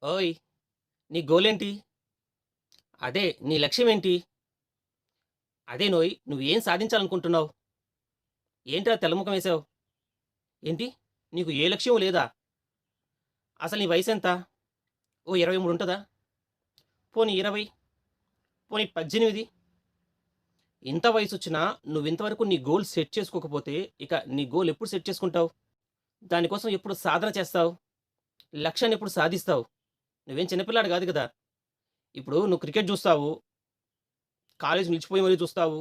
ఓయ్! నీ గోలేంటి? అదే నీ లక్ష్యమేంటి? అదేనోయ్! నువ్వేం సాధించాలనుకుంటున్నావు? ఏంట్రా తెల్లముఖం ఏసావు? ఏంటి? నీకు ఏ లక్ష్యం లేదా? అసలు నీ వయసెంత? ఓ 23 ఉంటదా? పోనీ 20, పోనీ 18 ఇంత వయసొచ్చినా నువ్వింతవరకు నీ గోల్ సెట్ చేసుకోకపోతే, ఇక నీ గోల్ ఎప్పుడు సెట్ చేసుకుంటావు? దానికోసం ఎప్పుడు సాధన చేస్తావు? లక్ష్యాన్నెప్పుడు సాధిస్తావు? నువ్వేం చిన్న పిల్లాడు గాదు గదా! ఇప్పుడు నువ్వు క్రికెట్ జూస్తావు, కాలేజీ నిలిచిపోయి మరీ చూస్తావు,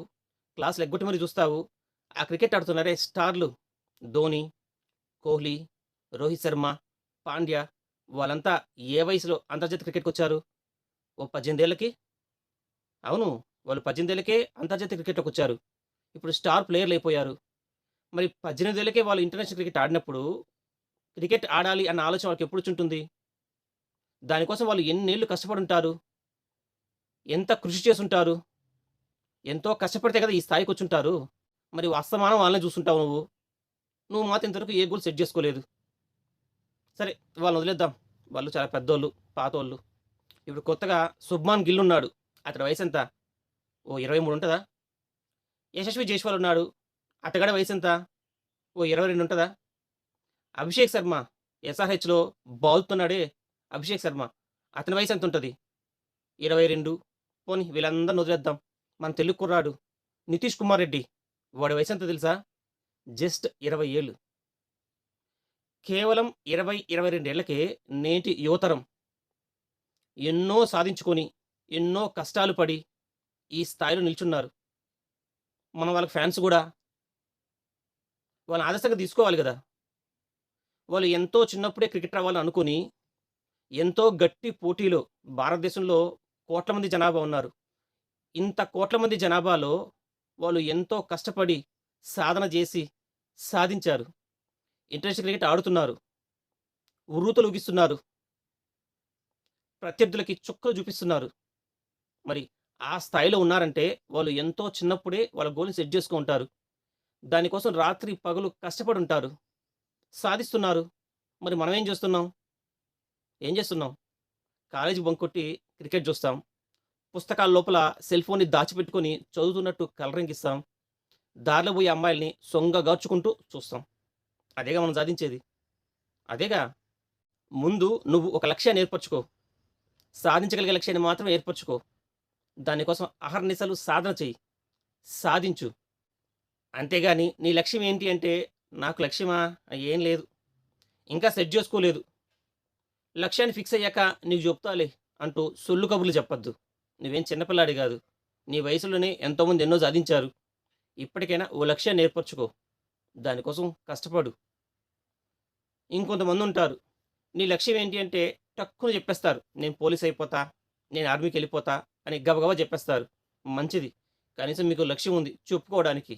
క్లాసులు ఎగ్గొట్టి మరీ చూస్తావు. ఆ క్రికెట్ ఆడుతున్నారే స్టార్లు 'ధోని', 'కోహ్లీ', 'రోహిత్ శర్మ', 'పాండ్య' వాళ్ళంతా ఏ వయసులో అంతర్జాతీయ క్రికెట్‌కొచ్చారు? ఓ 18 ఏళ్లకి? అవును. వాళ్ళు 18 ఏళ్లకే అంతర్జాతీయ క్రికెట్‌లోకొచ్చారు. ఇప్పుడు స్టార్ ప్లేయర్‌లయిపోయారు. మరి 18 ఏళ్లకే వాళ్ళు ఇంటర్నేషనల్ క్రికెట్ ఆడినప్పుడు, క్రికెట్ ఆడాలి అన్న ఆలోచన వాళ్ళకెప్పుడొచ్చుంటుంది? దానికోసం వాళ్ళు ఎన్నేళ్లు కష్టపడుంటారు? ఎంత కృషి చేసుంటారు? ఎంతో కష్టపడితే కదా ఈ స్థాయికొచ్చుంటారు. మరి అస్తమానం వాళ్ళనే చూస్తుంటావు నువ్వు. నువ్వు మాత్రం ఇంతవరకు ఏ గోల్ సెట్ జేసుకోలేదు. సరే వాళ్ళని వదిలేద్దాం. వాళ్ళు చాలా పెద్దోళ్ళు, పాతోళ్ళు. ఇప్పుడు కొత్తగా 'శుభ్మాన్ గిల్' ఉన్నాడు. అతడి వయసెంత? ఓ 23 ఉంటదా? 'యశస్వి జైస్వాల్' ఉన్నాడు. అతగాడి వయసెంత? ఓ 22 ఉంటదా? 'అభిషేక్ శర్మ' ఎస్ఆర్‌హెచ్‌లో బాదుతున్నాడే 'అభిషేక్ శర్మ' అతని వయసెంతుంటది? 22 పోనీ వీళ్ళందరిని వదిలేద్దాం. మన తెలుగు కుర్రాడు 'నితీష్ కుమార్ రెడ్డి' వాడి వయసెంతో తెలుసా? జస్ట్ 20 ఏళ్ళు. కేవలం 20, 22 ఏళ్లకే నేటి యువతరం ఎన్నో సాధించుకొని, ఎన్నో కష్టాలు పడి, ఈ స్థాయిలో నిల్చున్నారు. మనం వాళ్ళకి ఫ్యాన్స్ గూడా. వాళ్ళని ఆదర్శంగా తీసుకోవాలి గదా! వాళ్ళు ఎంతో చిన్నప్పుడే క్రికెటర్ అవ్వాలని అనుకోని, ఎంతో గట్టి పోటీలో భారతదేశంలో కోట్ల మంది జనాభా ఉన్నారు. ఇంత కోట్ల మంది జనాభాలో వాళ్ళు ఎంతో కష్టపడి, సాధన జేసి, సాధించారు. ఇంటర్నేషనల్ క్రికెట్ ఆడుతున్నారు. ఉర్రూతలూగిస్తున్నారు. ప్రత్యర్థులకి చుక్కలు చూపిస్తున్నారు. మరి ఆ స్థాయిలో ఉన్నారంటే, వాళ్ళు ఎంతో చిన్నప్పుడే వాళ్ళ గోల్‌ని సెట్ జేసుకొనుంటారు. దానికోసం రాత్రి పగలు కష్టపడుంటారు. సాధిస్తున్నారు. మరి మనమేం జేస్తున్నాం? ఏం జేస్తున్నాం? కాలేజీ బంక్ కొట్టి క్రికెట్ జూస్తాం. పుస్తకాల లోపల సెల్ ఫోన్‌ని దాచిపెట్టుకొని చదువుతున్నట్టు కలరింగిస్తాం. దారిలో బోయే అమ్మాయిల్ని సొంగగార్చుకుంటూ చూస్తాం. అదేగా మనం సాధించేది. అదేగా! ముందు నువ్వు ఒక లక్ష్యాన్ని ఏర్పరచుకో. సాధించగలిగే లక్ష్యాన్ని మాత్రమే ఏర్పరచుకో. దానికోసం అహర్నిశలు సాధన చెయ్యి. సాధించు. అంతేగాని నీ లక్ష్యం ఏంటి అంటే, నాకు లక్ష్యమా? ఏం లేదు. ఇంకా సెట్ జేసుకోలేదు. లక్ష్యాన్ని ఫిక్స్ అయ్యాక నీకు జెప్తాలే అంటూ సొల్లు కబుర్లు చెప్పొద్దు. నువ్వేం చిన్న పిల్లాడివి గాదు. నీ వయసులోనే ఎంతోమంది ఎన్నో సాధించారు. ఇప్పటికైనా ఓ లక్ష్యాన్ని ఏర్పరచుకో. దానికోసం కష్టపడు. ఇంకొంతమందుంటారు. నీ లక్ష్యం ఏంటి అంటే టక్కున జెప్పేస్తారు. నేను పోలీస్ అయిపోతా, నేను ఆర్మీకెళ్ళిపోతా అని గబగబా జెప్పేస్తారు. మంచిది. కనీసం మీకు లక్ష్యం ఉంది చెప్పుకోవడానికి.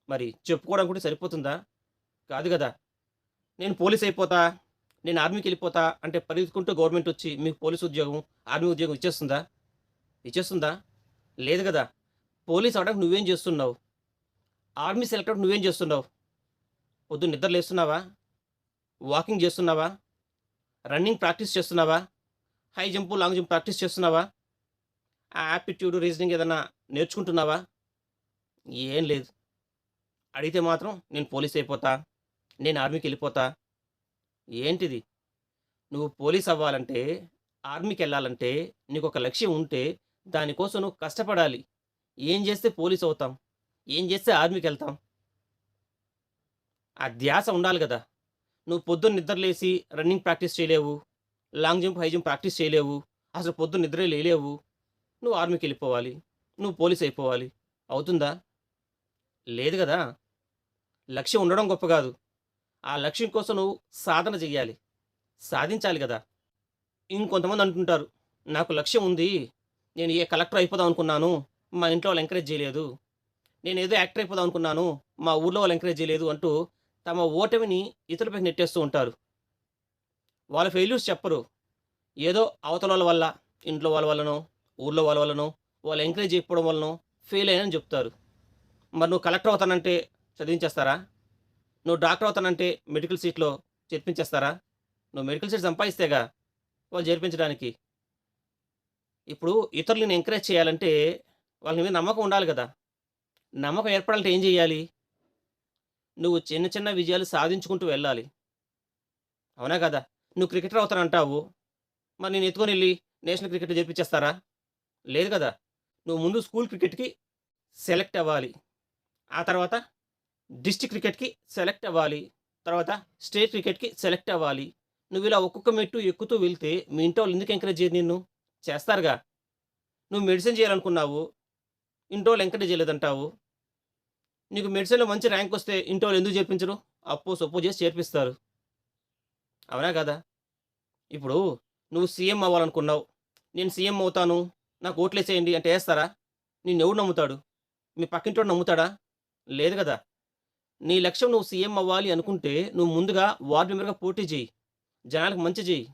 మరి చెప్పుకోవడం కూడా సరిపోతుందా? కాదు గదా! నేను పోలీస్ అయిపోతా, నేను ఆర్మీకెళ్ళిపోతా అంటే పరిగెత్తుకుంటూ గవర్నమెంటొచ్చి మీకు పోలీస్ ఉద్యోగం, ఆర్మీ ఉద్యోగం ఇచ్చేస్తుందా? ఇచ్చేస్తుందా? లేదు గదా! పోలీస్ అవ్వడానికి నువ్వేం జేస్తున్నావు? ఆర్మీ సెలెక్ట్ అవ్వడానికి నువ్వేం జేస్తున్నావు? పొద్దున్న నిద్ర లేస్తున్నావా? వాకింగ్ జేస్తున్నావా? రన్నింగ్ ప్రాక్టీస్ చేస్తున్నావా? High jump, long jump practice చేస్తున్నావా? ఆప్టిట్యూడ్, రీజనింగ్ ఏదన్నా నేర్చుకుంటున్నావా? ఏం లేదు. అడిగితే మాత్రం నేను పోలీస్ అయిపోతా, నేను ఆర్మీకెళ్ళిపోతా. ఏంటిది? నువ్వు పోలీస్ అవ్వాలంటే, ఆర్మీకెళ్ళాలంటే నీకొక లక్ష్యం ఉంటే, దానికోసం నువ్వు కష్టపడాలి. ఏం జేస్తే పోలీస్ అవుతాం? ఏం జేస్తే ఆర్మీకెళ్తాం? ఆ ధ్యాస ఉండాలి గదా! నువ్వు పొద్దున్న నిద్ర లేసి రన్నింగ్ ప్రాక్టీస్ చేయలేవు. Long jump, high jump practice చేయలేవు. అసలు పొద్దున్న నిద్రే లేలేవు. నువ్వు ఆర్మీకెళ్ళిపోవాలి. నువ్వు పోలీస్ అయిపోవాలి. అవుతుందా? లేదు గదా! లక్ష్యం ఉండడం గొప్ప గాదు. ఆ లక్ష్యం కోసం నువ్వు సాధన చెయ్యాలి. సాధించాలి గదా! ఇంకొంతమంది అంటుంటారు. నాకు లక్ష్యం ఉంది. నేను కలెక్టర్ అయిపోదాం అనుకున్నాను. మా ఇంట్లో వాళ్ళు ఎంకరేజ్ జేయలేదు. నేనేదో యాక్టర్ అయిపోదాం అనుకున్నాను. మా ఊర్లో వాళ్ళు ఎంకరేజ్ జేయలేదు అంటూ తమ ఓటమిని ఇతరులపైకి నెట్టేస్తూ ఉంటారు. వాళ్ళ ఫెయిల్యూర్స్ చెప్పరు. ఏదో అవతలోళ్ళ వల్ల, ఇంట్లో వాళ్ళ వల్లనో, ఊర్లో వాళ్ళ వల్లనో, వాళ్ళు ఎంకరేజ్ చేయకపోవడం వల్లనో ఫెయిల్ అయ్యానని జెప్తారు. మరి నువ్వు కలెక్టర్ అవుతానంటే చదివించేస్తారా? నువ్వు డాక్టర్ అవుతానంటే మెడికల్ సీట్‌లో చేర్పించేస్తారా? నువ్వు మెడికల్ సీట్ సంపాదిస్తేగా వాళ్ళు చేర్పించడానికి. ఇప్పుడు ఇతరులని ఎంకరేజ్ చేయాలంటే వాళ్ళ నీ మీద నమ్మకం ఉండాలి గదా! నమ్మకం ఏర్పడాలంటే ఏం జేయాలి? నువ్వు చిన్న చిన్న విజయాలు సాధించుకుంటూ వెళ్ళాలి. అవునా గదా! నువ్వు క్రికెటర్ అవుతానంటావు. మరి నిన్ను ఎత్తుకొనెళ్లి నేషనల్ క్రికెట్‌లో చేర్పించేస్తారా? లేదు గదా! నువ్వు ముందు స్కూల్ క్రికెట్‌కి సెలెక్ట్ అవ్వాలి. ఆ తర్వాత డిస్ట్రిక్ట్ క్రికెట్‌కి సెలెక్ట్ అవ్వాలి. తర్వాత స్టేట్ క్రికెట్‌కి సెలెక్ట్ అవ్వాలి. నువ్విలా ఒక్కొక్క మెట్టు ఎక్కుతూ వెళ్తే మీ ఇంటోళ్ళు ఎందుకు ఎంకరేజ్ చేయరు నిన్ను? చేస్తారుగా. నువ్వు మెడిసిన్ చేయాలనుకున్నావు. ఇంటోళ్ళు ఎంకరేజ్ చేయలేదంటావు. నీకు మెడిసిన్‌లో మంచి ర్యాంకొస్తే ఇంటోళ్ళు ఎందుకు చేర్పించరు? అప్పో, సొప్పో చేసి చేర్పిస్తారు. అవునా కాదా? ఇప్పుడు నువ్వు సీఎం అవ్వాలనుకున్నావు. నేను సీఎం అవుతాను. నాకు ఓట్లేసేయండి అంటే ఏస్తారా? నిన్నెవడు నమ్ముతాడు? మీ పక్కింటోడు నమ్ముతాడా? లేదు గదా! నీ లక్ష్యం నువ్వు సీఎం అవ్వాలి అనుకుంటే నువ్వు ముందుగా వార్డ్ మెంబర్‌గా పోటీ చెయ్యి. జనాలకు మంచి చెయ్యి.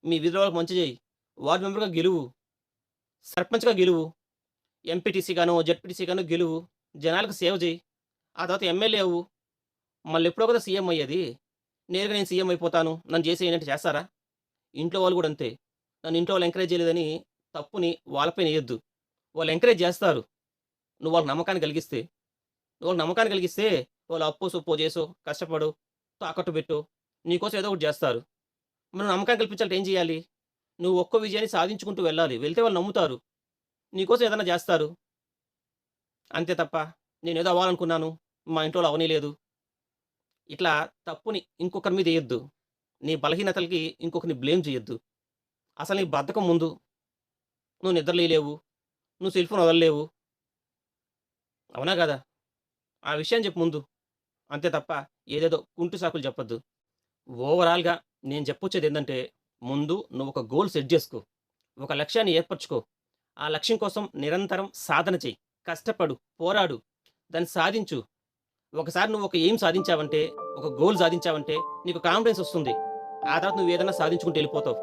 మీ వీధిలో వాళ్ళకి మంచి చెయ్యి. వార్డ్ మెంబర్‌గా గెలువు. సర్పంచ్‌గా గెలువు. ఎంపీటీసీ గానో, జెడ్పీటీసీ గానో గెలువు. జనాలకు సేవ చెయ్యి. ఆ తర్వాత ఎమ్మెల్యే అవ్వు. మళ్ళెప్పుడో కదా సీఎం అయ్యేది. నేరుగా నేను సీఎం అయిపోతాను. నన్ను చేసేయండి అంటే చేస్తారా? ఇంట్లో వాళ్ళు గూడా అంతే. నన్ను ఇంట్లో వాళ్ళు ఎంకరేజ్ చేయలేదని తప్పుని వాళ్ళపైన ఎయొద్దు. వాళ్ళు ఎంకరేజ్ జేస్తారు. నువ్వు వాళ్ళకి నమ్మకాన్ని కలిగిస్తే. నువ్వు వాళ్ళకి నమ్మకాన్ని కలిగిస్తే వాళ్ళు అప్పో, సొప్పో చేసో, కష్టపడో, తాకట్టు పెట్టో నీకోసం ఏదో ఒకటి జేస్తారు. మరి నువ్వు నమ్మకాన్ని కల్పించాలంటే ఏం చేయాలి? నువ్వు ఒక్కో విజయాన్ని సాధించుకుంటూ వెళ్ళాలి. వెళ్తే వాళ్ళు నమ్ముతారు. నీకోసం ఏదైనా జేస్తారు. అంతే తప్ప నేనేదో అవ్వాలనుకున్నాను. మా ఇంట్లోళ్ళు అవ్వనీయలేదు. ఇట్లా తప్పుని ఇంకొకరి మీద ఎయొద్దు. నీ బలహీనతలకి ఇంకొకరిని బ్లేమ్ చేయొద్దు. అసలు నీకు బద్ధకం ముందు. నువ్వు నిద్రలేయలేవు. నువ్వు సెల్ ఫోన్ వదలలేవు. అవునా గదా! ఆ విషయం చెప్పు ముందు. అంతే తప్ప ఏదేదో కుంటి సాకులు చెప్పొద్దు. ఓవరాల్‌గా నేను చెప్పొచ్చేదేందంటే, ముందు నువ్వొక గోల్ సెట్ జేసుకో. ఒక లక్ష్యాన్ని ఏర్పరచుకో. ఆ లక్ష్యం కోసం నిరంతరం సాధన చెయి. కష్టపడు, పోరాడు, దాన్ని సాధించు. ఒకసారి నువ్వు ఒక ఎయిమ్ సాధించావంటే, ఒక గోల్ సాధించావంటే నీకు కాన్ఫిడెన్స్ ఒస్తుంది. ఆ తర్వాత నువ్వేదన్నా సాధించుకుంటూ ఎళ్ళిపోతావు.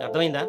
అర్థమైందా?